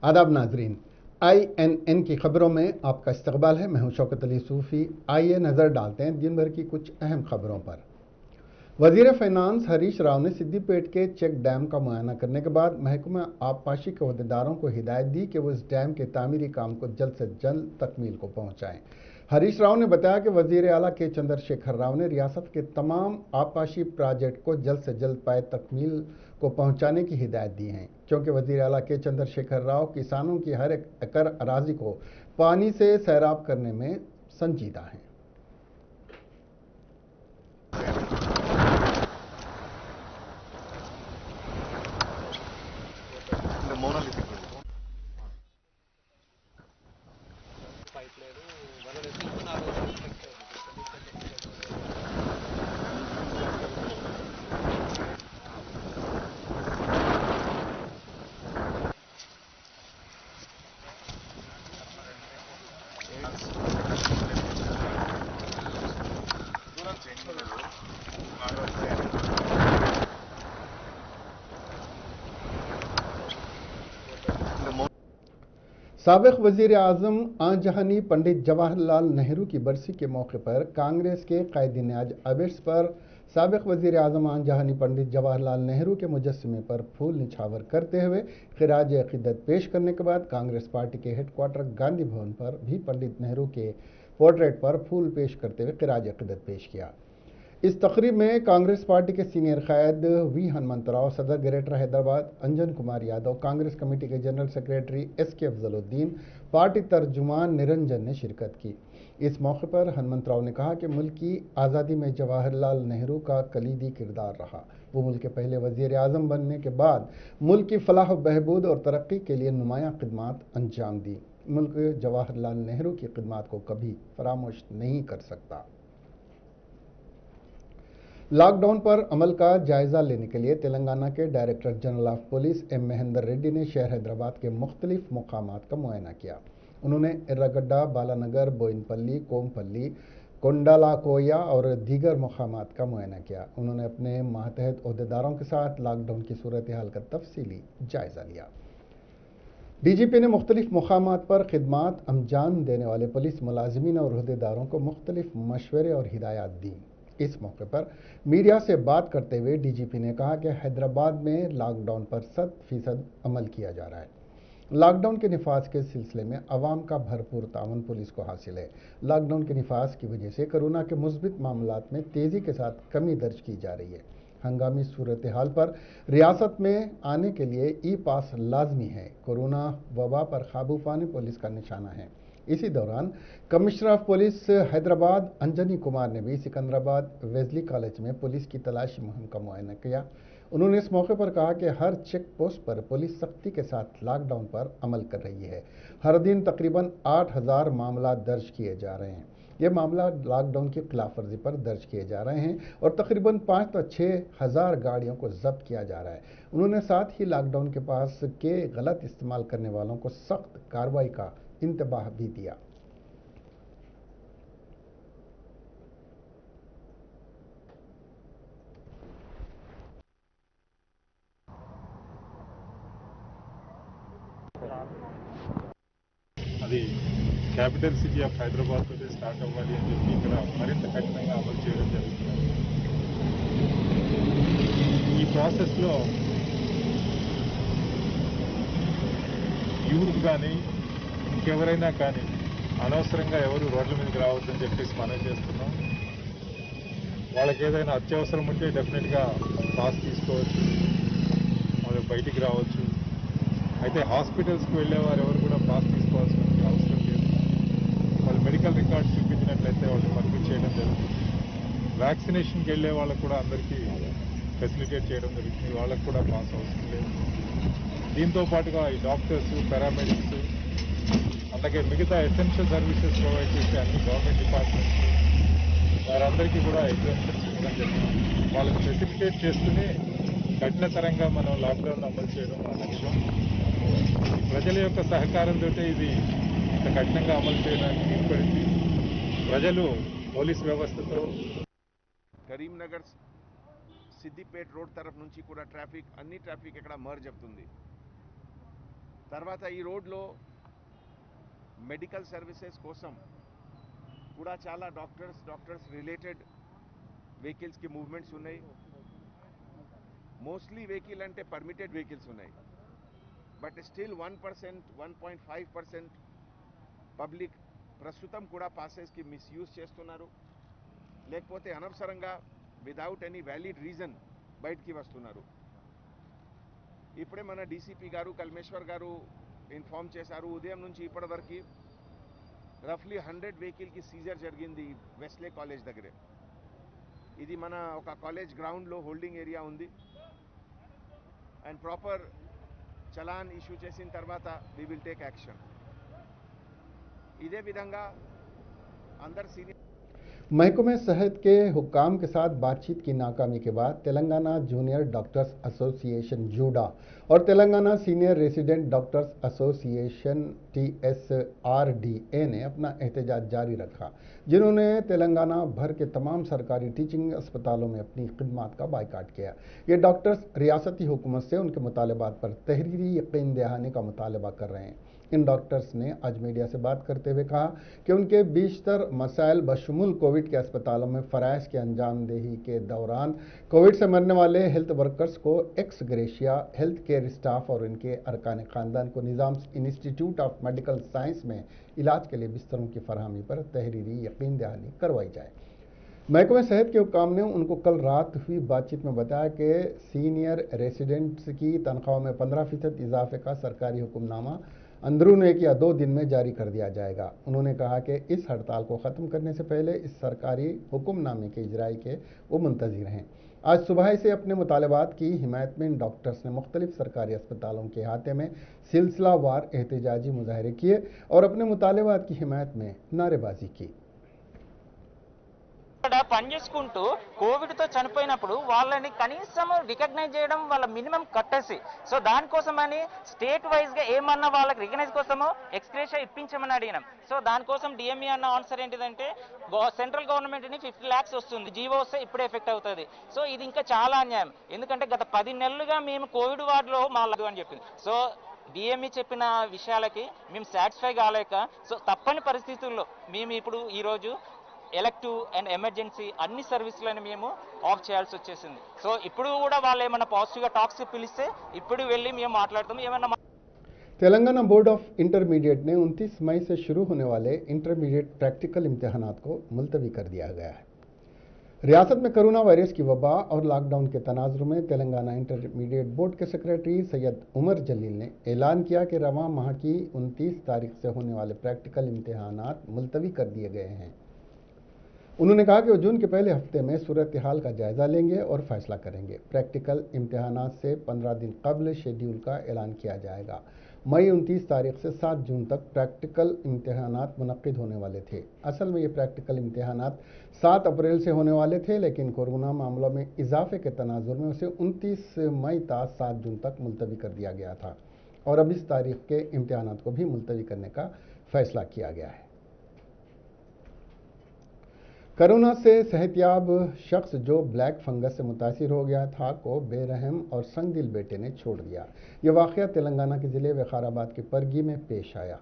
आदाब नाजरीन, INN की खबरों में आपका इस्तकबाल है। मैं हूं शौकत अली सूफ़ी। आइए नज़र डालते हैं दिन भर की कुछ अहम खबरों पर। वज़ीर फ़ाइनांस हरीश राव ने सिद्दीपेट के चेक डैम का मुआयना करने के बाद महकमा आबपाशी के अहदेदारों को हिदायत दी कि वो इस डैम के तामीरी काम को जल्द से जल्द तकमील को पहुँचाएँ। हरीश राव ने बताया कि वज़ीर आला के चंद्रशेखर राव ने रियासत के तमाम आबपाशी प्रोजेक्ट को जल्द से जल्द पाए तकमील को पहुँचाने की हिदायत दी है, क्योंकि वज़ीर आला के चंद्रशेखर राव किसानों की हर एक एकड़ अराजी को पानी से सैराब करने में संजीदा हैं। साबिक़ वज़ीर आज़म आन जहानी पंडित जवाहरलाल नेहरू की बरसी के मौके पर कांग्रेस के कायदीन-ए-आज अबिर्स पर साबिक़ वज़ीर आज़म आन जहानी पंडित जवाहरलाल नेहरू के मुजस्समे पर फूल निछावर करते हुए खिराज अक़ीदत पेश करने के बाद कांग्रेस पार्टी के हेडक्वार्टर गांधी भवन पर भी पंडित नेहरू के पोर्ट्रेट पर फूल पेश करते हुए खिराज अक़ीदत पेश किया। इस तकरीब में कांग्रेस पार्टी के सीनियर कायद वी हनुमंतराव, सदर ग्रेटर हैदराबाद अंजन कुमार यादव, कांग्रेस कमेटी के general secretary SK Afzaluddin, party तर्जुमान निरंजन ने शिरकत की। इस मौके पर हनुमंतराव ने कहा कि मुल्क की आज़ादी में जवाहरलाल नेहरू का कलीदी किरदार रहा। वो मुल्क के पहले वज़ीर आज़म बनने के बाद मुल्क की फलाह बहबूद और तरक्की के लिए नुमायां खिदमात अंजाम दी। मुल्क जवाहरलाल नेहरू की खिदमात को कभी फरामोश नहीं कर सकता। लॉकडाउन पर अमल का जायजा लेने के लिए तेलंगाना के director general of police M Mahender Reddy ने शहर हैदराबाद के मुख्तलिफ मुकामात का मुआयना किया। उन्होंने एर्रागड्डा, बालानगर, बोयिनपल्ली, कोमपल्ली, कोंडालाकोया और दीगर मुकामात का मुआयना किया। उन्होंने अपने मातहत अहदेदारों के साथ लॉकडाउन की सूरत हाल का तफसीली जायजा लिया। DGP ने मुख्तलिफ मुकामात पर खिदमात अंजाम देने वाले पुलिस मुलाजिमीन और अहदेदारों को मुख्तलिफ मशवरे और हिदायत दी। इस मौके पर मीडिया से बात करते हुए DGP ने कहा कि हैदराबाद में लॉकडाउन पर 100% अमल किया जा रहा है। लॉकडाउन के निफाज के सिलसिले में अवाम का भरपूर ताउन पुलिस को हासिल है। लॉकडाउन के निफाज की वजह से कोरोना के मुस्बित मामलात में तेज़ी के साथ कमी दर्ज की जा रही है। हंगामी सूरत हाल पर रियासत में आने के लिए ई-पास लाजमी है। कोरोना वबा पर काबू पाने पुलिस का निशाना है। इसी दौरान commissioner of police Hyderabad Anjani Kumar ने भी सिकंदराबाद वेज़ली कॉलेज में पुलिस की तलाशी मुहिम का मुआयना किया। उन्होंने इस मौके पर कहा कि हर चेक पोस्ट पर पुलिस सख्ती के साथ लॉकडाउन पर अमल कर रही है। हर दिन तकरीबन 8000 मामला दर्ज किए जा रहे हैं। ये मामला लॉकडाउन की खिलाफ वर्जी पर दर्ज किए जा रहे हैं और तकरीबन 5 से 6 हज़ार गाड़ियों को जब्त किया जा रहा है। उन्होंने साथ ही लॉकडाउन के पास के गलत इस्तेमाल करने वालों को सख्त कार्रवाई का इंतबाह भी दिया। అది క్యాపిటల్ సిటీ ఆఫ్ హైదరాబాద్ తోటి స్టార్ట్ అవ్వాలి అని చెప్పి ఇక్కడ మరింత కఠినంగా అమలు చేయడం జరుగుతుంది. ఈ ప్రాసెస్లో యూత్ కానీ ఇంకెవరైనా కానీ అనవసరంగా ఎవరు రోడ్ల మీదకి రావద్దని చెప్పేసి మనం చేస్తున్నాం. వాళ్ళకి ఏదైనా అత్యవసరం ఉంటే డెఫినెట్గా పాస్ తీసుకోవచ్చు, వాళ్ళు బయటికి రావచ్చు. అయితే హాస్పిటల్స్కి వెళ్ళేవారు ఎవరు కూడా పాస్ తీసుకోవాల్సిన అవసరం లేదు. వాళ్ళు మెడికల్ రికార్డ్స్ చూపించినట్లయితే వాళ్ళు పంపించేయడం జరుగుతుంది. వ్యాక్సినేషన్కి వెళ్ళే వాళ్ళకు కూడా అందరికీ ఫెసిలిటేట్ చేయడం జరుగుతుంది. వాళ్ళకు కూడా పాస్ అవసరం లేదు. దీంతో పాటుగా ఈ డాక్టర్స్, పారామెడిక్స్, అలాగే మిగతా ఎసెన్షియల్ సర్వీసెస్ ప్రొవైడ్ చేసే అన్ని గవర్నమెంట్ డిపార్ట్మెంట్స్ వారందరికీ కూడా ఎగ్జామ్షన్స్ ఇవ్వడం జరిగింది. వాళ్ళని ఫెసిలిటేట్ చేస్తూనే కఠినతరంగా మనం లాక్డౌన్ అమలు చేయడం మన లక్ష్యం. ప్రజల యొక్క సహకారంతో ఇది ఇంత కఠినంగా అమలు చేయడానికి వీలుపడింది. ప్రజలు పోలీస్ వ్యవస్థతో కరీంనగర్ సిద్దిపేట రోడ్ తరఫు నుంచి కూడా ట్రాఫిక్ అన్ని ట్రాఫిక్ ఇక్కడ మర్జ్ అవుతుంది. తర్వాత ఈ రోడ్లో మెడికల్ సర్వీసెస్ కోసం కూడా చాలా డాక్టర్స్ రిలేటెడ్ వెహికల్స్కి మూవ్మెంట్స్ ఉన్నాయి. మోస్ట్లీ వెహికల్ అంటే పర్మిటెడ్ వెహికల్స్ ఉన్నాయి. బట్ స్టిల్ 1%, 1.5% పబ్లిక్ ప్రస్తుతం కూడా పాసెస్కి మిస్యూజ్ చేస్తున్నారు, లేకపోతే అనవసరంగా విదౌట్ ఎనీ వ్యాలిడ్ రీజన్ బయటికి వస్తున్నారు. ఇప్పుడే మన డీసీపీ గారు కల్మేశ్వర్ గారు ఇన్ఫార్మ్ చేశారు, ఉదయం నుంచి ఇప్పటి వరకు రఫ్లీ 100 వెహికల్కి సీజర్ జరిగింది వెస్లే కాలేజ్ దగ్గరే. ఇది మన ఒక కాలేజ్ గ్రౌండ్లో హోల్డింగ్ ఏరియా ఉంది. అండ్ ప్రాపర్ చలాన్ ఇష్యూ చేసిన తర్వాత వి విల్ టేక్ యాక్షన్. ఇదే విధంగా అందరు సీనియర్ महकमे सेहत के हुक्काम के साथ बातचीत की नाकामी के बाद Telangana junior doctors association JUDA और Telangana senior resident doctors association TSRDA ने अपना एहतजाज जारी रखा, जिन्होंने तेलंगाना भर के तमाम सरकारी टीचिंग अस्पतालों में अपनी खिदमात का बाइकाट किया। ये डॉक्टर्स रियासती हुकूमत से उनके मुतालबात पर तहरीरी यकीन दहानी का मुतालबा कर रहे हैं। इन डॉक्टर्स ने आज मीडिया से बात करते हुए कहा कि उनके बेशतर मसाइल बशमूल कोविड के अस्पतालों में फ़राइज़ की अंजामदेही के दौरान कोविड से मरने वाले हेल्थ वर्कर्स को x gratia, health care staff और इनके अरकान ख़ानदान को निज़ाम इंस्टीट्यूट ऑफ मेडिकल साइंस में इलाज के लिए बिस्तरों की फरहमी पर तहरीरी यकीन दहानी करवाई जाए। महकमे सेहत के हुक्काम ने उनको कल रात हुई बातचीत में बताया कि सीनियर रेसिडेंट्स की तनख्वाहों में 15% इजाफे का सरकारी हुक्मनामा अंदरून 1 या 2 दिन में जारी कर दिया जाएगा। उन्होंने कहा कि इस हड़ताल को ख़त्म करने से पहले इस सरकारी हुक्मनामे के इजराई के वो मुंतज़िर हैं। आज सुबह से अपने मुतालबात की हिमायत में इन डॉक्टर्स ने मुख्तलिफ सरकारी अस्पतालों के अहाते में सिलसिलावार एहतजाजी मुजाहरे किए और अपने मुतालबात की हिमायत में नारेबाजी की। పనిచేసుకుంటూ కోవిడ్తో చనిపోయినప్పుడు వాళ్ళని కనీసం రికగ్నైజ్ చేయడం వాళ్ళ మినిమం కట్టేసి, సో దానికోసమని స్టేట్ వైజ్గా ఏమన్నా వాళ్ళకి రికగ్నైజ్ కోసమో ఎక్స్గ్రేషియా ఇప్పించమని అడిగినాం. సో దానికోసం డిఎంఈ అన్న ఆన్సర్ ఏంటిదంటే సెంట్రల్ గవర్నమెంట్ని 50 lakhs వస్తుంది, జీవో వస్తే ఇప్పుడే ఎఫెక్ట్ అవుతుంది. సో ఇది ఇంకా చాలా అన్యాయం, ఎందుకంటే గత 10 నెలలుగా మేము కోవిడ్ వార్డులో మాలదు అని చెప్పింది. సో డిఎంఈ చెప్పిన విషయాలకి మేము సాటిస్ఫై కాలేక, సో తప్పని పరిస్థితుల్లో మేము ఇప్పుడు ఈరోజు ఎలక్టివ్ అండ్ ఎమర్జెన్సీ అన్ని సర్వీసులను మేము ఆఫ్ చేయాల్సి వచ్చేసింది. సో ఇప్పుడు కూడా వాళ్ళు ఏమైనా పాజిటివ్గా టాక్స్ పిలిస్తే ఇప్పుడు వెళ్ళి మేము మాట్లాడతాం. ఏమైనా तेलंगाना बोर्ड ऑफ इंटरमीडिएट ने 29 मई से शुरू होने वाले इंटरमीडिएट प्रैक्टिकल इम्तिहानात को मुलतवी कर दिया गया है। रियासत में कोरोना वायरस की वबा और लॉकडाउन के तनाजुर में तेलंगाना इंटरमीडिएट बोर्ड के सेक्रेटरी सैयद उमर जलील ने ऐलान किया कि रवां माह की 29 तारीख से होने वाले प्रैक्टिकल इम्तिहानात मुलतवी कर दिए गए हैं। उन्होंने कहा कि वो जून के पहले हफ्ते में सूरत हाल का जायज़ा लेंगे और फैसला करेंगे। प्रैक्टिकल इम्तिहानात से 15 दिन कबल शेड्यूल का ऐलान किया जाएगा। मई 29 तारीख से 7 जून तक प्रैक्टिकल इम्तिहानात मुनक्किद होने वाले थे। असल में ये प्रैक्टिकल इम्तिहानात 7 अप्रैल से होने वाले थे, लेकिन कोरोना मामलों में इजाफे के तनाजुर में उसे 29 मई था 7 जून तक मुलतवी कर दिया गया था और अब इस तारीख के इम्तिहानात को भी मुलतवी करने का फैसला किया गया है। कोरोना से सेहतयाब शख्स जो ब्लैक फंगस से मुतासिर हो गया था को बेरहम और संगदिल बेटे ने छोड़ दिया। यह वाक़या तेलंगाना के ज़िले विकाराबाद के परगी में पेश आया।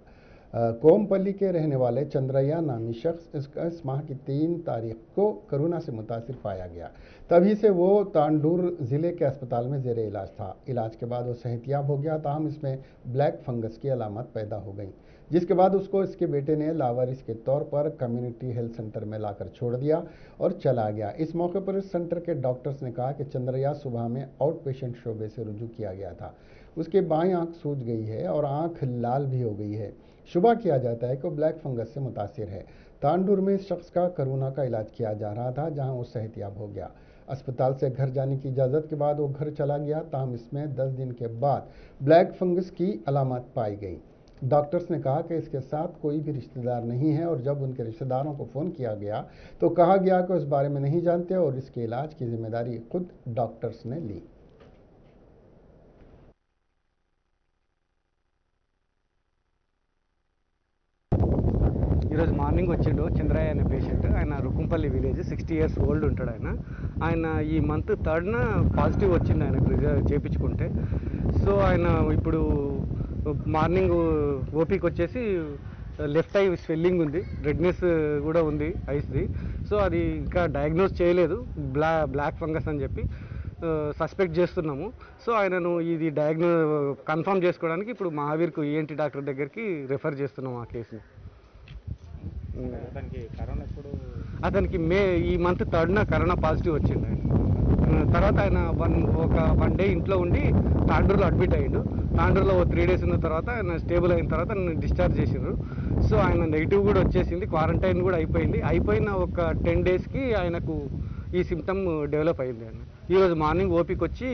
कोमपल्ली के रहने वाले चंद्रैया नामी शख्स इस माह की 3 तारीख को कोरोना से मुतासिर पाया गया। तभी से वो तांडूर ज़िले के अस्पताल में ज़ेर इलाज था। इलाज के बाद वो सेहतयाब हो गया, ताहम इसमें ब्लैक फंगस की अलामत पैदा हो गई, जिसके बाद उसको इसके बेटे ने लावारिस के तौर पर कम्युनिटी हेल्थ सेंटर में लाकर छोड़ दिया और चला गया। इस मौके पर इस सेंटर के डॉक्टर्स ने कहा कि चंद्रैया सुबह में आउट पेशेंट शोबे से रुजू किया गया था। उसकी बाईं आंख सूज गई है और आंख लाल भी हो गई है। शुबा किया जाता है कि वो ब्लैक फंगस से मुतासिर है। तांडूर में इस शख्स का कोरोना का इलाज किया जा रहा था, जहां वो सेहतयाब हो गया। अस्पताल से घर जाने की इजाज़त के बाद वो घर चला गया, ताहम इसमें 10 दिन के बाद ब्लैक फंगस की अलामत पाई गई। डॉक्टर्स ने कहा कि इसके साथ कोई भी रिश्तेदार नहीं है और जब उनके रिश्तेदारों को फ़ोन किया गया तो कहा गया कि इस बारे में नहीं जानते और इसके इलाज की जिम्मेदारी खुद डॉक्टर्स ने ली। ఈరోజు మార్నింగ్ వచ్చిండు చంద్రయ్య అనే పేషెంట్. ఆయన రుకుంపల్లి విలేజ్, 60 years ఓల్డ్ ఉంటాడు ఆయన ఈ మంత్ 3rd పాజిటివ్ వచ్చింది ఆయనకు రిజల్ట్ చేయించుకుంటే. సో ఆయన ఇప్పుడు మార్నింగ్ ఓపీకి వచ్చేసి లెఫ్ట్ ఐ స్వెల్లింగ్ ఉంది, రెడ్నెస్ కూడా ఉంది ఐస్ది. సో అది ఇంకా డయాగ్నోస్ చేయలేదు, బ్లాక్ ఫంగస్ అని చెప్పి సస్పెక్ట్ చేస్తున్నాము. సో ఆయనను ఇది కన్ఫర్మ్ చేసుకోవడానికి ఇప్పుడు మహావీర్కు ఈఎన్టీ డాక్టర్ దగ్గరికి రెఫర్ చేస్తున్నాము ఆ కేసుని. అతనికి ఈ మంత్ 3rd కరోనా పాజిటివ్ వచ్చిండు ఆయన. తర్వాత ఆయన వన్ డే ఇంట్లో ఉండి తాండూరులో అడ్మిట్ అయ్యిండు. తాండూరులో 3 days ఉన్న తర్వాత ఆయన స్టేబుల్ అయిన తర్వాత డిశ్చార్జ్ చేసిండ్రు. సో ఆయన నెగిటివ్ కూడా వచ్చేసింది, క్వారంటైన్ కూడా అయిపోయిన ఒక 10 daysకి ఆయనకు ఈ సిమ్టమ్ డెవలప్ అయింది. ఆయన ఈరోజు మార్నింగ్ ఓపీకి వచ్చి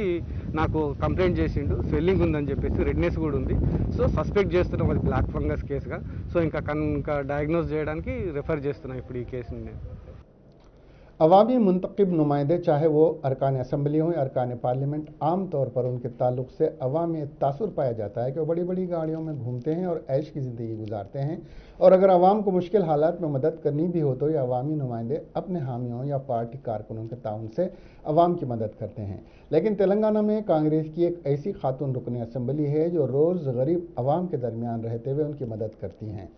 నాకు కంప్లైంట్ చేసిండు, స్వెల్లింగ్ ఉందని చెప్పేసి, రెడ్నెస్ కూడా ఉంది. సో సస్పెక్ట్ చేస్తున్నాం అది బ్లాక్ ఫంగస్ కేసుగా. సో ఇంకా డయాగ్నోస్ చేయడానికి రెఫర్ చేస్తున్నాం ఇప్పుడు ఈ కేసుని. अवामी मुंतखब नुमाइंदे चाहे वो अरकान असम्बली हों या अरकान पार्लियामेंट, आम तौर पर उनके ताल्लुक से अवाम में तासुर पाया जाता है कि वो बड़ी बड़ी गाड़ियों में घूमते हैं और ऐश की ज़िंदगी गुजारते हैं, और अगर अवाम को मुश्किल हालात में मदद करनी भी हो तो ये अवामी नुमाइंदे अपने हामियों या पार्टी कारकुनों के ताउन से अवाम की मदद करते हैं। लेकिन तेलंगाना में कांग्रेस की एक ऐसी खातून रुकन असम्बली है जो रोज़ गरीब अवाम के दरमियान रहते हुए उनकी मदद करती हैं।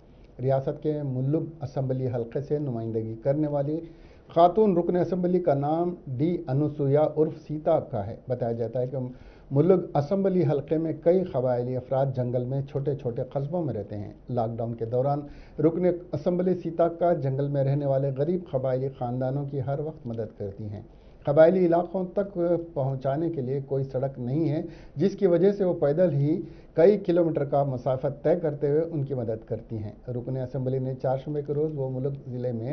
रियासत के मुल्लुग असम्बली हल्के से नुमाइंदगी करने वाली खातून रुकन असम्बली का नाम डी अनुसुया उर्फ सीता का है। बताया जाता है कि मुल्लुग असम्बली हल्के में कई कबायली अफराद जंगल में छोटे छोटे कस्बों में रहते हैं। लॉकडाउन के दौरान रुकन असम्बली सीता का जंगल में रहने वाले गरीब कबायली ख़ानदानों की हर वक्त मदद करती हैं। कबायली इलाकों तक पहुंचाने के लिए कोई सड़क नहीं है, जिसकी वजह से वो पैदल ही कई किलोमीटर का मसाफत तय करते हुए उनकी मदद करती हैं। रुकन असम्बली ने 4 शुमे के रोज़ वो मुल्क ज़िले में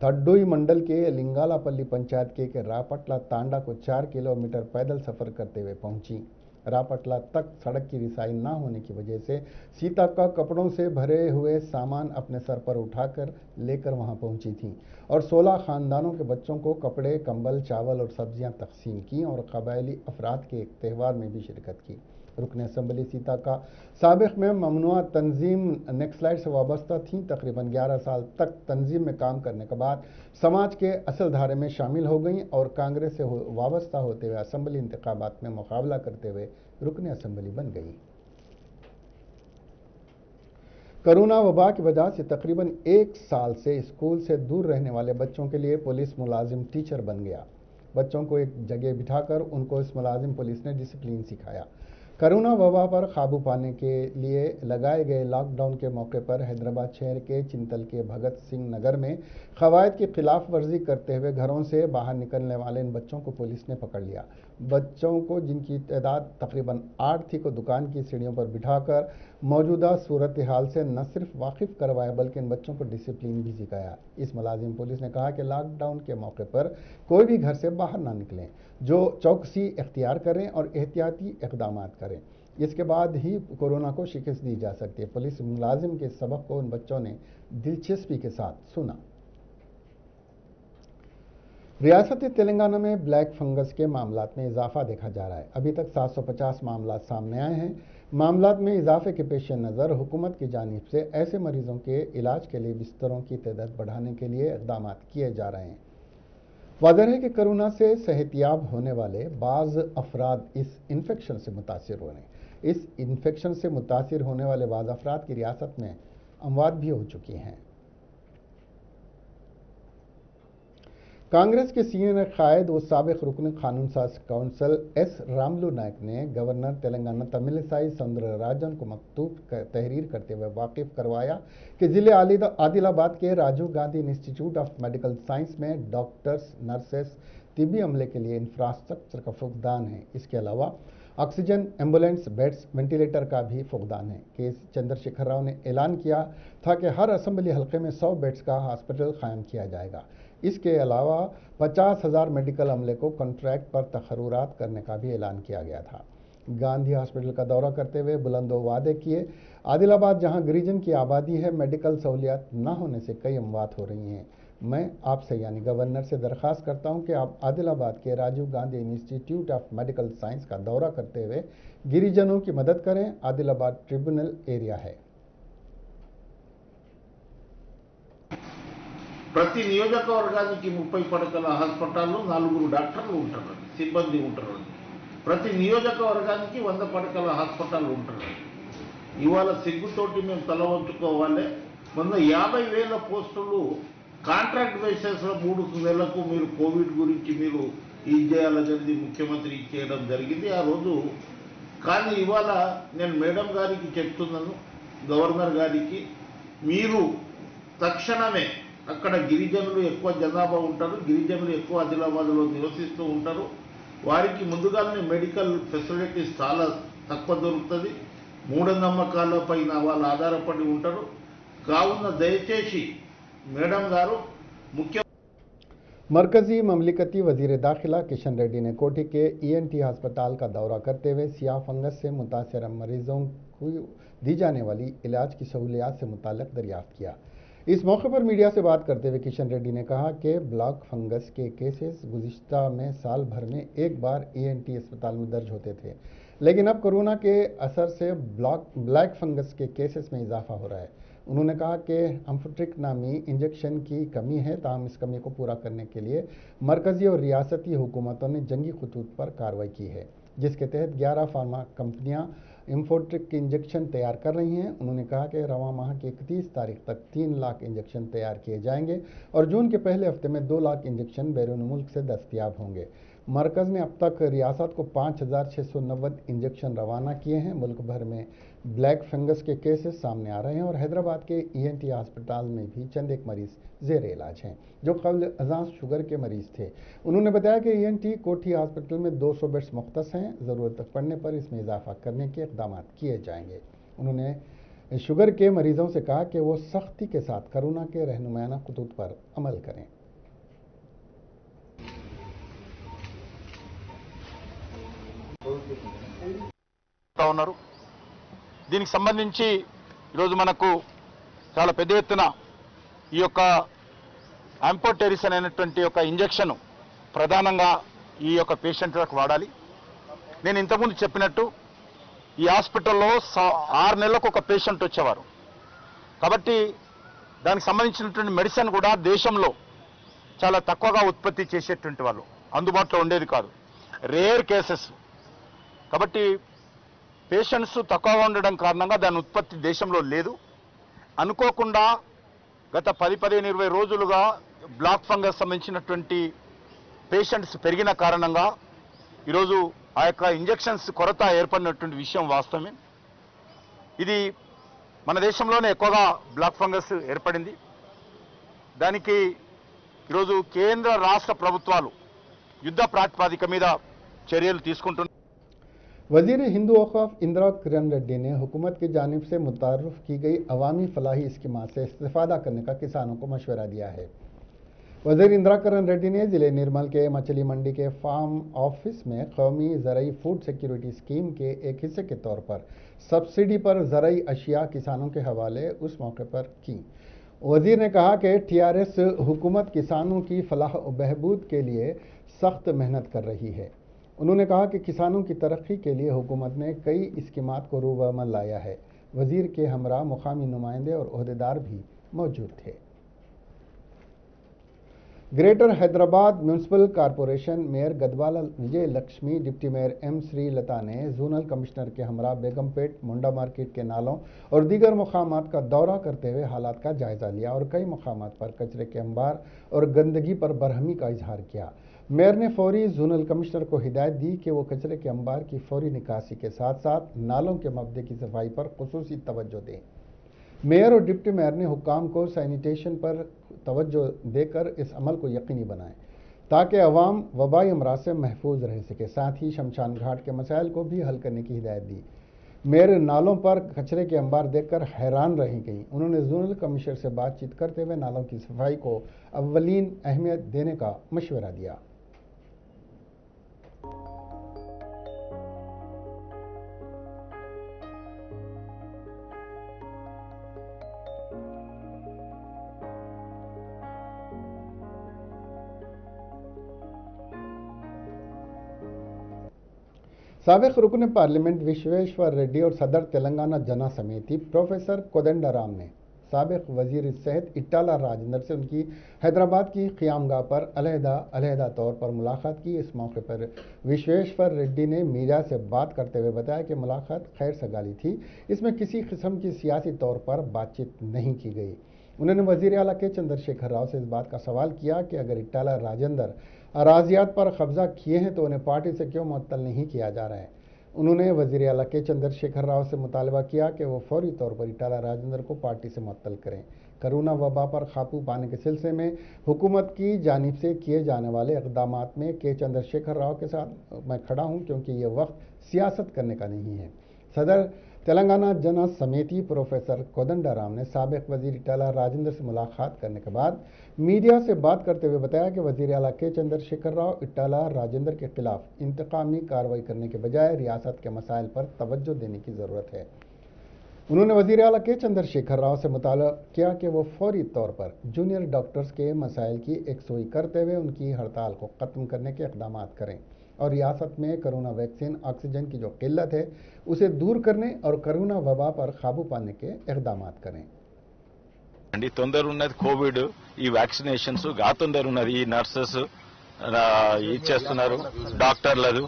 थड्डोई मंडल के लिंगालापल्ली पंचायत के रापटला तांडा को 4 किलोमीटर पैदल सफ़र करते हुए पहुंची। रापटला तक सड़क की रिसाई न होने की वजह से सीता का कपड़ों से भरे हुए सामान अपने सर पर उठाकर लेकर वहां पहुंची थी और 16 ख़ानदानों के बच्चों को कपड़े, कंबल, चावल और सब्जियां तकसीम की और कबायली अफराद के एक त्यौहार में भी शिरकत की। रुकन असम्बली सीता का साबिक़ में ममनुआ तंजीम नेक्सलाइट से वाबस्ता थी। तकरीबन 11 साल तक तंजीम में काम करने के बाद समाज के असल धारे में शामिल हो गई और कांग्रेस से वाबस्ता होते हुए असम्बली इंतखाबात में मुकाबला करते हुए रुकन असम्बली बन गई। कोरोना वबा की वजह से तकरीबन 1 साल से स्कूल से दूर रहने वाले बच्चों के लिए पुलिस मुलाजिम टीचर बन गया। बच्चों को एक जगह बिठाकर उनको इस मुलाजिम पुलिस ने डिसिप्लिन सिखाया। कोरोना वबा पर काबू पाने के लिए लगाए गए लॉकडाउन के मौके पर हैदराबाद शहर के चिंतल के भगत सिंह नगर में क़वायद की खिलाफ वर्जी करते हुए घरों से बाहर निकलने वाले इन बच्चों को पुलिस ने पकड़ लिया। बच्चों को, जिनकी तादाद तकरीबन 8 थी, को दुकान की सीढ़ियों पर बिठाकर मौजूदा सूरत हाल से न सिर्फ वाकिफ़ करवाया बल्कि इन बच्चों को डिसिप्लिन भी सिखाया। इस मुलाजिम पुलिस ने कहा कि लॉकडाउन के मौके पर कोई भी घर से बाहर ना निकलें, जो चौकसी इख्तियार करें और एहतियाती इक़दामात करें। इसके बाद ही कोरोना को शिकस्त दी जा सकती है। पुलिस मुलाजिम के सबक को उन बच्चों ने दिलचस्पी के साथ सुना। रियासत तेलंगाना में ब्लैक फंगस के मामलात में इजाफा देखा जा रहा है। अभी तक 750 मामला सामने आए हैं। मामलात में इजाफे के पेश नज़र हुकूमत की जानिब से ऐसे मरीजों के इलाज के लिए बिस्तरों की तादाद बढ़ाने के लिए इक़दाम किए जा रहे हैं। वाज़ेह है कि कोरोना से सेहतियाब होने वाले बाज़ अफराद इस इन्फेक्शन से मुतासिर हो रहे हैं। इस इन्फेक्शन से मुतासिर होने वाले बाज़ अफराद की रियासत में अमवात भी हो चुकी हैं। कांग्रेस के सीनियर कायद व साबिक़ रुकन कानून साज काउंसिल एस रामलू नायक ने गवर्नर तेलंगाना तमिलिसाई सौंदरराजन को मकतूब तहरीर करते हुए वाकिफ़ करवाया कि ज़िले आदिलाबाद के Rajiv Gandhi institute of medical science में डॉक्टर्स, नर्सेस, तिबी अमले के लिए इंफ्रास्ट्रक्चर का फुकदान है। इसके अलावा ऑक्सीजन, एम्बुलेंस, बेड्स, वेंटिलेटर का भी फुकदान है। के चंद्रशेखर राव ने ऐलान किया था कि हर असम्बली हल्के में 100 बेड्स का हॉस्पिटल कायम किया जाएगा। इसके अलावा 50,000 मेडिकल अमले को कॉन्ट्रैक्ट पर तकर्रुरात करने का भी ऐलान किया गया था। गांधी हॉस्पिटल का दौरा करते हुए बुलंदो वादे किए। आदिलाबाद जहां गिरिजन की आबादी है, मेडिकल सहूलियात न होने से कई अमवात हो रही हैं। मैं आपसे यानी गवर्नर से दरख्वास्त करता हूं कि आप आदिलाबाद के Rajiv Gandhi institute of medical science का दौरा करते हुए गिरिजनों की मदद करें। आदिलाबाद ट्रिब्यूनल एरिया है। ప్రతి నియోజకవర్గానికి 30 పడకల హాస్పిటల్లో 4 డాక్టర్లు ఉంటారు, సిబ్బంది ఉంటారు. ప్రతి నియోజకవర్గానికి 100 పడకల హాస్పిటల్ ఉంటారు. ఇవాళ సిగ్గుతోటి మేము తల వంచుకోవాలి. మొన్న 50,000 పోస్టులు కాంట్రాక్ట్ బేసిస్లో 3 నెలలకు మీరు కోవిడ్ గురించి మీరు ఇది చేయాలనేది ముఖ్యమంత్రి చేయడం జరిగింది ఆ రోజు. కానీ ఇవాళ నేను మేడం గారికి చెప్తున్నాను, గవర్నర్ గారికి, మీరు తక్షణమే అక్కడ గిరిజనులు ఎక్కువ జనాభా ఉంటారు, గిరిజనులు ఎక్కువ ఆదిలాబాద్లో నివసిస్తూ ఉంటారు, వారికి ముందుగానే మెడికల్ ఫెసిలిటీస్ చాలా తక్కువ దొరుకుతుంది, మూఢనమ్మకాల పైన వాళ్ళు ఆధారపడి ఉంటారు. కావున దయచేసి మేడం గారు ముఖ్య मरकजी ममलिकती वजीर दाखिला किशन रेड्डी ने कोठी के ENT अस्पताल का दौरा करते हुए सियाह फंगस से मुतासर मरीजों को दी जाने वाली इलाज की सहूलियात से मुताल्लिक दरियाफ्त किया। इस मौके पर मीडिया से बात करते हुए किशन रेड्डी ने कहा कि ब्लैक फंगस के केसेस गुज़िश्ता में साल भर में एक बार ENT अस्पताल में दर्ज होते थे, लेकिन अब कोरोना के असर से ब्लैक फंगस के केसेस में इजाफा हो रहा है। उन्होंने कहा कि अम्फोट्रिक नामी इंजेक्शन की कमी है, ताहम इस कमी को पूरा करने के लिए मरकजी और रियासती हुकूमतों ने जंगी खतूत पर कार्रवाई की है, जिसके तहत 11 फार्मा कंपनियां एम्फोट्रिक के इंजेक्शन तैयार कर रही हैं। उन्होंने कहा कि रवां माह की 31 तारीख तक 3 लाख इंजेक्शन तैयार किए जाएंगे और जून के पहले हफ्ते में 2 लाख इंजेक्शन बैरून मुल्क से दस्तयाब होंगे। मरकज़ ने अब तक रियासत को 5,690 इंजेक्शन रवाना किए हैं। मुल्क भर में ब्लैक फंगस के केसेस सामने आ रहे हैं और हैदराबाद के ENT अस्पताल में भी चंद एक मरीज ज़ेर इलाज हैं जो कब्ल अज़ां शुगर के मरीज थे। उन्होंने बताया कि ENT कोठी हॉस्पिटल में 200 बेड्स मुख्तस हैं, ज़रूरत पड़ने पर इसमें इजाफा करने के इक़दाम किए जाएंगे। उन्होंने शुगर के मरीजों से कहा कि वो सख्ती के साथ कोरोना के रहनुमायाना खतूत पर अमल करें। ఉన్నారు. దీనికి సంబంధించి ఈరోజు మనకు చాలా పెద్ద ఎత్తున ఈ యొక్క యాంపోటెరిసన్ అనేటువంటి ఒక ఇంజెక్షన్ ప్రధానంగా ఈ యొక్క పేషెంట్లకు వాడాలి. నేను ఇంతకుముందు చెప్పినట్టు ఈ హాస్పిటల్లో 6 నెలలకు ఒక పేషెంట్ వచ్చేవారు. కాబట్టి దానికి సంబంధించినటువంటి మెడిసిన్ కూడా దేశంలో చాలా తక్కువగా ఉత్పత్తి చేసేటువంటి వాళ్ళు అందుబాటులో ఉండేది కాదు, రేర్ కేసెస్. కాబట్టి పేషెంట్స్ తక్కువగా ఉండడం కారణంగా దాని ఉత్పత్తి దేశంలో లేదు. అనుకోకుండా గత 10-15-20 రోజులుగా బ్లాక్ ఫంగస్ సంబంధించినటువంటి పేషెంట్స్ పెరిగిన కారణంగా ఈరోజు ఆ యొక్క ఇంజెక్షన్స్ కొరత ఏర్పడినటువంటి విషయం వాస్తవమే. ఇది మన దేశంలోనే ఎక్కువగా బ్లాక్ ఫంగస్ ఏర్పడింది. దానికి ఈరోజు కేంద్ర రాష్ట్ర ప్రభుత్వాలు యుద్ధ ప్రాతిపదిక మీద చర్యలు తీసుకుంటున్నారు. वजीर हिंदू औक़ाफ़ इंदिरा किरण रेड्डी ने हुकूमत की जानिब से मुतारफ़ की गई अवामी फलाही स्कीमात से इस्तेफ़ादा करने का किसानों को मशवरा दिया है। वजीर इंदिरा किरण रेड्डी ने ज़िले निर्मल के मछली मंडी के फार्म ऑफिस में कौमी ज़रई फूड सिक्योरिटी स्कीम के एक हिस्से के तौर पर सब्सिडी पर ज़रई अशिया किसानों के हवाले उस मौके पर की। वजीर ने कहा कि TRS हुकूमत किसानों की फलाह व बहबूद के लिए सख्त मेहनत कर रही है। उन्होंने कहा कि किसानों की तरक्की के लिए हुकूमत ने कई स्कीमात को रूबअमल लाया है। वजीर के हमरा मुकामी नुमाइंदे और ओहदेदार भी मौजूद थे। Greater Hyderabad municipal corporation mayor Gadwala Vijaya Lakshmi, deputy mayor M Srilatha ने जोनल कमिश्नर के हमरा बेगमपेट, मुंडा मार्केट के नालों और दीगर मकामात का दौरा करते हुए हालात का जायजा लिया और कई मकामात पर कचरे के अंबार और गंदगी पर बरहमी का इजहार किया। मेयर ने फौरी जोनल कमिश्नर को हिदायत दी कि वो कचरे के अंबार की फौरी निकासी के साथ साथ नालों के मबदे की सफाई पर खुसूसी तवज्जो दें। मेयर और डिप्टी मेयर ने हुक्काम को सैनिटेशन पर तवज्जो देकर इस अमल को यकीनी बनाएं ताकि अवाम वबाई अमराज से महफूज रह सके। साथ ही शमशान घाट के मसाइल को भी हल करने की हिदायत दी। मेयर नालों पर कचरे के अंबार देखकर हैरान रह गई। उन्होंने जोनल कमिश्नर से बातचीत करते हुए नालों की सफाई को अव्वलीन अहमियत देने का मशवरा दिया। साबिक रुकन पार्लियामेंट विश्वेश्वर रेड्डी और सदर तेलंगाना जना समिति प्रोफेसर कोदंडराम ने साबिक वजीर सहित इटाला राजेंद्र से उनकी हैदराबाद की क़यामगाह पर अलहदा तौर पर मुलाकात की। इस मौके पर विश्वेश्वर रेड्डी ने मीडिया से बात करते हुए बताया कि मुलाकात खैर सगाली थी, इसमें किसी किस्म की सियासी तौर पर बातचीत नहीं की गई। उन्होंने वजीर आला के चंद्रशेखर राव से इस बात का सवाल किया कि अगर इटाला राजेंद्र अराजियात पर कब्जा किए हैं तो उन्हें पार्टी से क्यों मुअत्तल नहीं किया जा रहा है। उन्होंने वजीर आला के चंद्रशेखर राव से मुतालबा किया कि वो फौरी तौर पर इटाला राजेंद्र को पार्टी से मुअत्तल करें। कोरोना वबा पर काबू पाने के सिलसिले में हुकूमत की जानिब से किए जाने वाले इक़दामात में के चंद्रशेखर राव के साथ मैं खड़ा हूं, क्योंकि ये वक्त सियासत करने का नहीं है। सदर तेलंगाना जन समिति प्रोफेसर कोदंडराम ने साबिक वजीर इटाला राजेंद्र से मुलाकात करने के बाद मीडिया से बात करते हुए बताया कि वजीर आला के चंद्रशेखर राव इटाला राजेंद्र के खिलाफ इंतकामी कार्रवाई करने के बजाय रियासत के मसाइल पर तवज्जो देने की ज़रूरत है। उन्होंने वजीर आला के चंद्रशेखर राव से मुतालबा किया कि वो फौरी तौर पर जूनियर डॉक्टर्स के मसाइल की एकसुई करते हुए उनकी हड़ताल को ख़त्म करने के इक़दाम करें और रियासत में कोरोना वैक्सीन ऑक्सीजन की जो किल्लत है उसे दूर करने और कोरोना वबा पर काबू पाने के इक़दाम करें। తొందర ఉన్నది కోవిడ్, ఈ వ్యాక్సినేషన్స్ గా తొందర ఉన్నది, ఈ నర్సెస్ ఇచ్చేస్తున్నారు, డాక్టర్లు,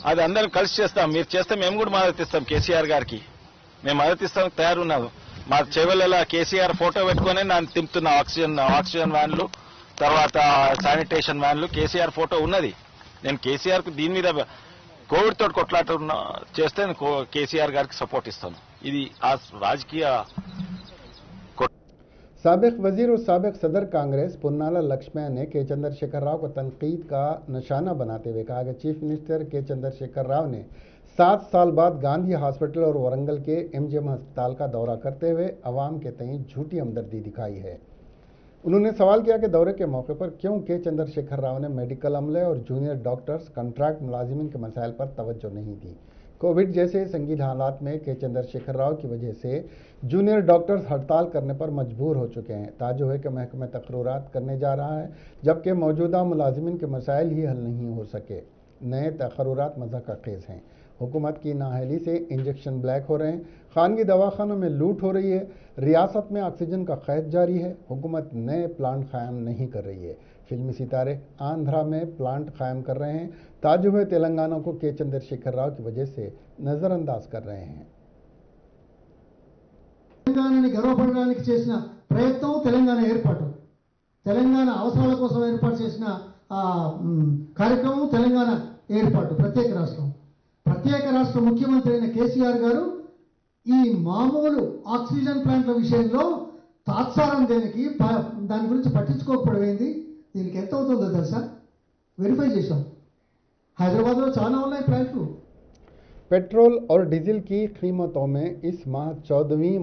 అది అందరం కలిసి చేస్తాం. మీరు చేస్తే మేము కూడా మద్దతు ఇస్తాం, కేసీఆర్ గారికి మేము మద్దతు ఇస్తాం, తయారున్నాము. మా చెవెళ్ళ కేసీఆర్ ఫోటో పెట్టుకుని నేను తింపుతున్నా. ఆక్సిజన్ వ్యాన్లు, తర్వాత శానిటేషన్ వ్యాన్లు, కేసీఆర్ ఫోటో ఉన్నది. నేను కేసీఆర్ కు దీని మీద కోవిడ్ తోటి కొట్లాట చేస్తే కేసీఆర్ గారికి సపోర్ట్ ఇస్తాను. ఇది ఆ రాజకీయ साबिक वजीर और साबिक सदर कांग्रेस पुन्नाला लक्ष्मण ने के चंद्रशेखर राव को तनकीद का निशाना बनाते हुए कहा कि चीफ मिनिस्टर के चंद्रशेखर राव ने 7 साल बाद गांधी हॉस्पिटल और वरंगल के एमजीएम अस्पताल का दौरा करते हुए अवाम के तई झूठी हमदर्दी दिखाई है। उन्होंने सवाल किया कि दौरे के मौके पर क्यों के चंद्रशेखर राव ने मेडिकल अमले और जूनियर डॉक्टर्स, कॉन्ट्रैक्ट मुलाजिमिन के मसाइल पर तवज्जो नहीं दी। कोविड जैसे संगीन हालात में के चंद्रशेखर राव की वजह से जूनियर डॉक्टर्स हड़ताल करने पर मजबूर हो चुके हैं। ताज्जुब है कि महकमा तकर्रुरात करने जा रहा है, जबकि मौजूदा मुलाजिमिन के मसाइल ही हल नहीं हो सके। नए तकर्रुरात मज़ाक खेज़ हैं। हुकूमत की नाअहली से इंजेक्शन ब्लैक हो रहे हैं, खानगी दवाखानों में लूट हो रही है, रियासत में ऑक्सीजन का क़ैद जारी है। हुकूमत नए प्लांट कायम नहीं कर रही है। फिल्मी सितारे आंध्रा में प्लांट कायम कर रहे हैं। ताज्जुब है तेलंगाना को के चंद्रशेखर राव की वजह से नज़रअंदाज कर रहे हैं। తెలంగాణని గర్వపడడానికి చేసిన ప్రయత్నం తెలంగాణ ఏర్పాటు, తెలంగాణ అవసరాల కోసం ఏర్పాటు చేసిన కార్యక్రమం తెలంగాణ ఏర్పాటు, ప్రత్యేక రాష్ట్ర ముఖ్యమంత్రి అయిన కేసీఆర్ గారు ఈ మామూలు ఆక్సిజన్ ప్లాంట్ల విషయంలో తాత్సారం దేనికి, దాని గురించి పట్టించుకోకపోవడం, దీనికి ఎంత అవుతుందో తెలుసా? వెరిఫై చేశాం. హైదరాబాద్లో చాలా ఉన్నాయి ప్లాంట్లు. पेट्रोल और डीजल की कीमतों में इस माह 14वीं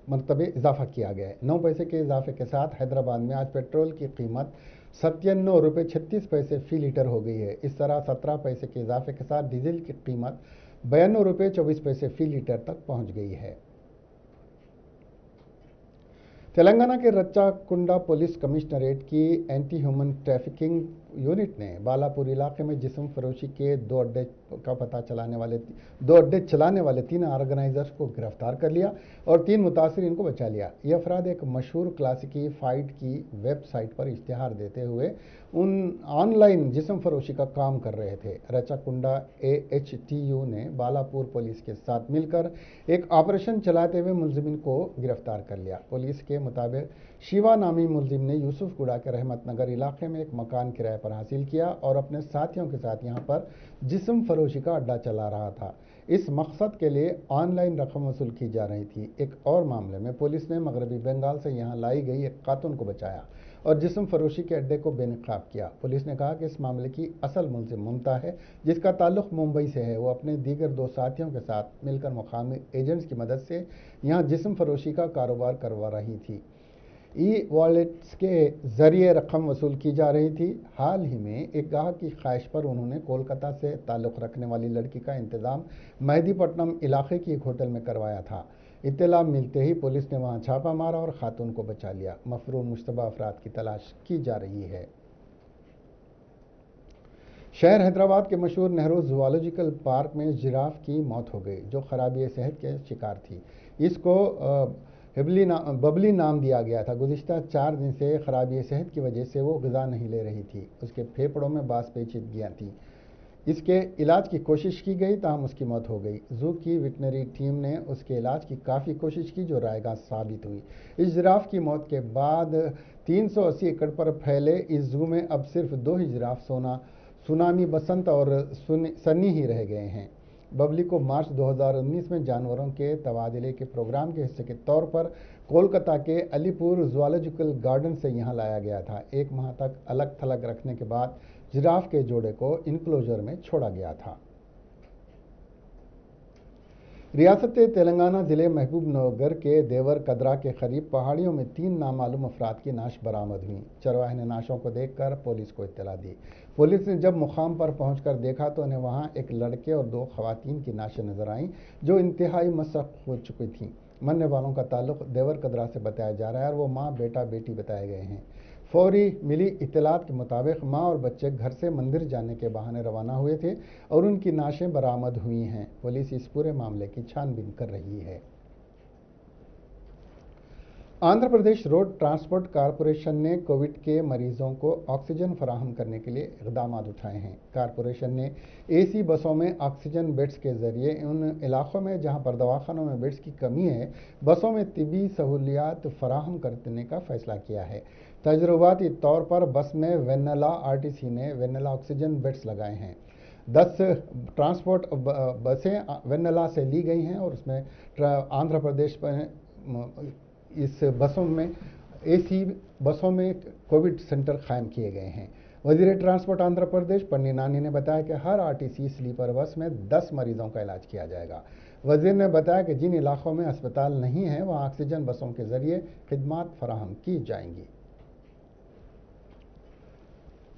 मरतबे इजाफा किया गया है। 9 पैसे के इजाफे के साथ हैदराबाद में आज पेट्रोल की कीमत 97 रुपये 36 पैसे फी लीटर हो गई है। इस तरह 17 पैसे के इजाफे के साथ डीजल की कीमत 92 रुपये 24 पैसे फी लीटर तक पहुंच गई है। तेलंगाना के रच्चाकुंडा पुलिस कमिश्नरेट की एंटी ह्यूमन ट्रैफिकिंग यूनिट ने बालापुर इलाके में जिस्म फरोशी के दो अड्डे चलाने वाले 3 ऑर्गेनाइजर्स को गिरफ्तार कर लिया और 3 मुतासिरीन को बचा लिया। ये अफराद एक मशहूर क्लासिकी फाइट की वेबसाइट पर इश्तिहार देते हुए उन ऑनलाइन जिस्म फरोशी का काम कर रहे थे। रच्चाकुंडा AHTU ने बालापुर पुलिस के साथ मिलकर एक ऑपरेशन चलाते हुए मुलजिमिन को गिरफ्तार कर लिया। पुलिस के मुताबिक शिवा नामी मुलजिम ने यूसुफगुड़ा के रहमत नगर इलाके में एक मकान किराए पर हासिल किया और अपने साथियों के साथ यहां पर जिस्म फरोशी का अड्डा चला रहा था। इस मकसद के लिए ऑनलाइन रकम वसूल की जा रही थी। एक और मामले में पुलिस ने मगरबी बंगाल से यहां लाई गई एक खातून को बचाया और जिस्म फरोशी के अड्डे को बेनकाब किया। पुलिस ने कहा कि इस मामले की असल मुलजिम ममता है, जिसका ताल्लुक मुंबई से है। वो अपने दीगर 2 साथियों के साथ मिलकर मुकामी एजेंट्स की मदद से यहाँ जिस्म फरोशी का कारोबार करवा रही थी। वॉलेट्स के जरिए रकम वसूल की जा रही थी। हाल ही में एक गाहक की ख्वाहिश पर उन्होंने कोलकाता से ताल्लुक़ रखने वाली लड़की का इंतज़ाम मेहदीपट्टनम इलाके की एक होटल में करवाया था। इत्तला मिलते ही पुलिस ने वहां छापा मारा और खातून को बचा लिया। मफरूर मुश्तबा अफराद की तलाश की जा रही है। शहर हैदराबाद के मशहूर नेहरू जूलॉजिकल पार्क में जिराफ की मौत हो गई, जो खराबी सेहत के शिकार थी। इसको बबली नाम दिया गया था। गुज़िश्ता 4 दिन से खराबी सेहत की वजह से वो ग़िज़ा नहीं ले रही थी। उसके फेफड़ों में बास पेचीदगियाँ थीं। इसके इलाज की कोशिश की गई, ताहम उसकी मौत हो गई। जू की वेटनरी टीम ने उसके इलाज की काफ़ी कोशिश की, जो रायगा साबित हुई। इस जिराफ की मौत के बाद 380 एकड़ पर फैले इस जू में अब सिर्फ 2 ही जिराफ सुनामी, बसंत और सन्नी ही रह गए हैं। बबली को मार्च 2019 में जानवरों के तबादले के प्रोग्राम के हिस्से के तौर पर कोलकाता के अलीपुर जूलॉजिकल गार्डन से यहाँ लाया गया था। 1 माह तक अलग थलग रखने के बाद जिराफ के जोड़े को इनक्लोजर में छोड़ा गया था। रियासत तेलंगाना ज़िले महबूब नगर के देवर कदरा के करीब पहाड़ियों में 3 नामालूम अफराद की नाश बरामद हुई। चरवाहे ने नाशों को देखकर पुलिस को इत्तला दी। पुलिस ने जब मुकाम पर पहुंचकर देखा तो उन्हें वहां एक लड़के और 2 खवातीन की नाशें नजर आईं, जो इंतहाई मशक हो चुकी थीं। मरने वालों का ताल्लुक देवर कदरा से बताया जा रहा है और वो माँ बेटा बेटी बताए गए हैं। फौरी मिली इत्तलात के मुताबिक माँ और बच्चे घर से मंदिर जाने के बहाने रवाना हुए थे और उनकी नाशें बरामद हुई हैं। पुलिस इस पूरे मामले की छानबीन कर रही है। Andhra Pradesh road transport corporation ने कोविड के मरीजों को ऑक्सीजन फराहम करने के लिए इक़दाम उठाए हैं। कॉरपोरेशन ने एसी बसों में ऑक्सीजन बेड्स के जरिए उन इलाकों में जहां पर दवाखानों में बेड्स की कमी है, बसों में तिबी सहूलियात फराहम करने का फैसला किया है। तजुर्बाती तौर पर बस में वेनेला आरटीसी ने वेनेला ऑक्सीजन बेड्स लगाए हैं। 10 ट्रांसपोर्ट बसें वेनेला से ली गई हैं और उसमें आंध्र प्रदेश में इस बसों में एसी बसों में कोविड सेंटर कायम किए गए हैं। वजीर ट्रांसपोर्ट आंध्र प्रदेश पन्नी नानी ने बताया कि हर आरटीसी स्लीपर बस में 10 मरीजों का इलाज किया जाएगा। वजीर ने बताया कि जिन इलाकों में अस्पताल नहीं है वहां ऑक्सीजन बसों के जरिए खिदमात फराहम की जाएंगी।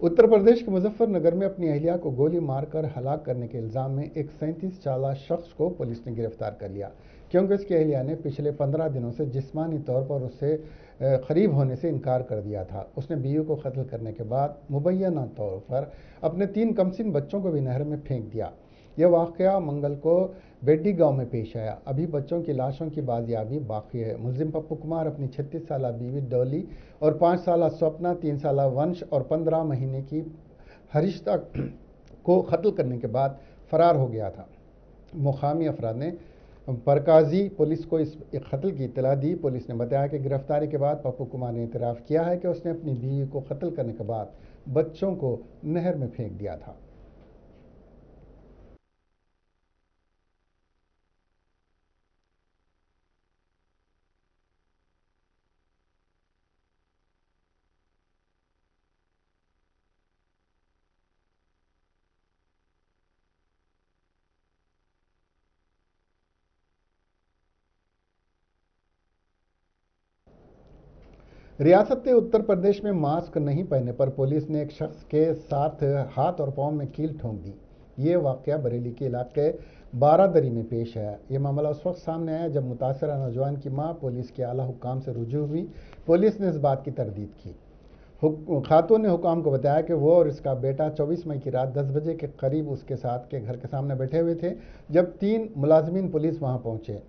उत्तर प्रदेश के मुजफ्फरनगर में अपनी अहलिया को गोली मारकर हलाक करने के इल्जाम में एक 37 साला शख्स को पुलिस ने गिरफ्तार कर लिया, क्योंकि उसकी अहलिया ने पिछले 15 दिनों से जिस्मानी तौर पर उससे करीब होने से इनकार कर दिया था। उसने बीवी को कत्ल करने के बाद मुबैना तौर पर अपने 3 कमसिन बच्चों को भी नहर में फेंक दिया। यह वाक़या मंगल को बेड्डी गांव में पेश आया। अभी बच्चों की लाशों की बाजियाबी बाकी है। मुलजिम पप्पू कुमार अपनी 36 साला बीवी डॉली और 5 साला स्वप्ना, 3 साला वंश और 15 महीने की हरिश्ता को कत्ल करने के बाद फरार हो गया था। मुकामी अफराद ने परकाजी पुलिस को इस कत्ल की इत्तला दी। पुलिस ने बताया कि गिरफ्तारी के बाद पप्पू कुमार ने इतराफ़ किया है कि उसने अपनी बीवी को कत्ल करने के बाद बच्चों को नहर में फेंक दिया था। रियासत उत्तर प्रदेश में मास्क नहीं पहनने पर पुलिस ने एक शख्स के साथ हाथ और पांव में कील ठोंक दी। ये वाक़या बरेली के इलाके बारादरी में पेश आया। ये मामला उस वक्त सामने आया जब मुतासरा नौजवान की मां पुलिस के आला हुकाम से रुजू हुई। पुलिस ने इस बात की तरदीद की। खातून ने हुकाम को बताया कि वो और इसका बेटा 24 मई की रात 10 बजे के करीब उसके साथ के घर के सामने बैठे हुए थे जब 3 मुलाजमीन पुलिस वहां पहुंचे।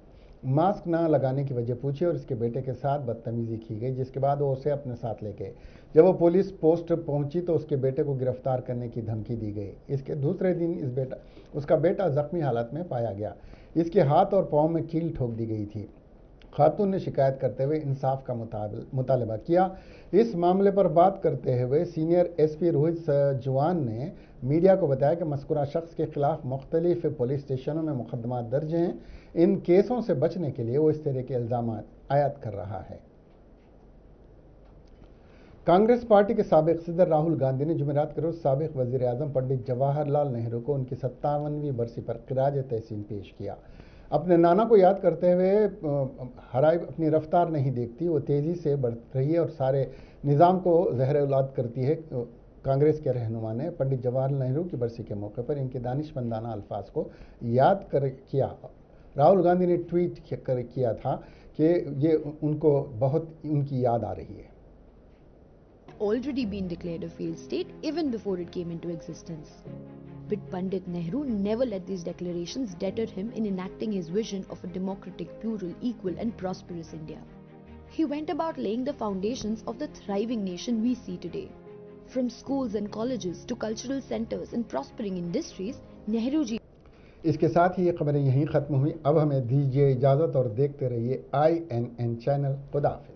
मास्क ना लगाने की वजह पूछी और इसके बेटे के साथ बदतमीजी की गई, जिसके बाद वो उसे अपने साथ ले गए। जब वो पुलिस पोस्ट पहुंची तो उसके बेटे को गिरफ्तार करने की धमकी दी गई। इसके दूसरे दिन उसका बेटा जख्मी हालत में पाया गया। इसके हाथ और पांव में कील ठोक दी गई थी। खातून ने शिकायत करते हुए इंसाफ का मुतालबा किया। इस मामले पर बात करते हुए सीनियर एसपी रोहित सजवान ने मीडिया को बताया कि मज़कूरा शख्स के खिलाफ मुख्तलिफ पुलिस स्टेशनों में मुकदमा दर्ज हैं। इन केसों से बचने के लिए वो इस तरह के इल्ज़ाम आयद कर रहा है। कांग्रेस पार्टी के साबिक सदर राहुल गांधी ने जुमेरात के रोज साबिक वजीर आजम पंडित जवाहरलाल नेहरू को उनकी 57वीं बरसी पर खिराज तहसीन पेश किया। अपने नाना को याद करते हुए हराई अपनी रफ्तार नहीं देखती, वो तेज़ी से बढ़ रही है और सारे निज़ाम को ज़हर औलाद करती है। कांग्रेस के रहनुमा ने पंडित जवाहरलाल नेहरू की बरसी के मौके पर इनके दानिशमंदाना अल्फाज को याद किया। राहुल गांधी ने ट्वीट किया था कि ये उनको बहुत उनकी याद आ रही है। Already been declared a failed state even before it came into existence. But Pandit Nehru never let these declarations deter him in enacting his vision of a democratic, plural, equal and prosperous India. He went about laying the foundations of the thriving nation we see today. From schools and colleges to cultural centers and prospering industries, Nehru ji. इसके साथ ही ये खबरें यहीं ख़त्म हुई। अब हमें दीजिए इजाज़त और देखते रहिए INN चैनल। खुदा हाफ़िज़।